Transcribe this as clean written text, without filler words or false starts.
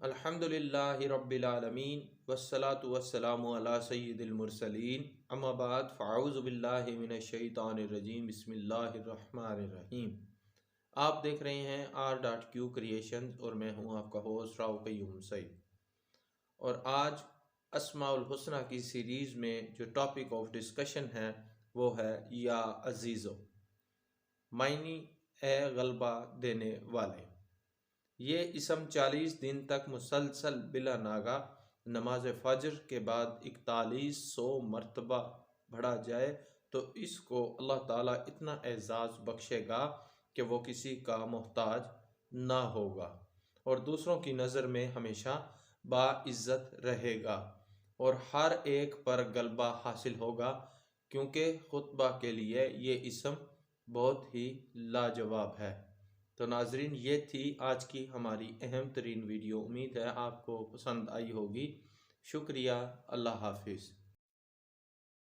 الحمدللہ رب العالمین والصلاة والسلام علی سید المرسلین اما بعد فاعوذ باللہ من الشیطان الرجیم بسم اللہ الرحمن الرحیم۔ آپ دیکھ رہے ہیں R.Q کریشنز اور میں ہوں آپ کا ہوسٹ راؤ قیوم سعید، اور آج اسماء الحسنہ کی سیریز میں جو ٹاپک آف ڈسکشن ہے وہ ہے یا عزیزو، معنی اے غلبہ دینے والے۔ یہ اسم 40 دن تک مسلسل بلا ناغہ نماز فجر کے بعد 4100 مرتبہ پڑھا جائے تو اس کو اللہ تعالیٰ اتنا اعزاز بخشے گا کہ وہ کسی کا محتاج نہ ہوگا اور دوسروں کی نظر میں ہمیشہ باعزت رہے گا اور ہر ایک پر غلبہ حاصل ہوگا، کیونکہ خطبہ کے لیے یہ اسم بہت ہی لاجواب ہے۔ تو ناظرین، یہ تھی آج کی ہماری اہم ترین ویڈیو۔ امید ہے آپ کو پسند آئی ہوگی۔ شکریہ، اللہ حافظ۔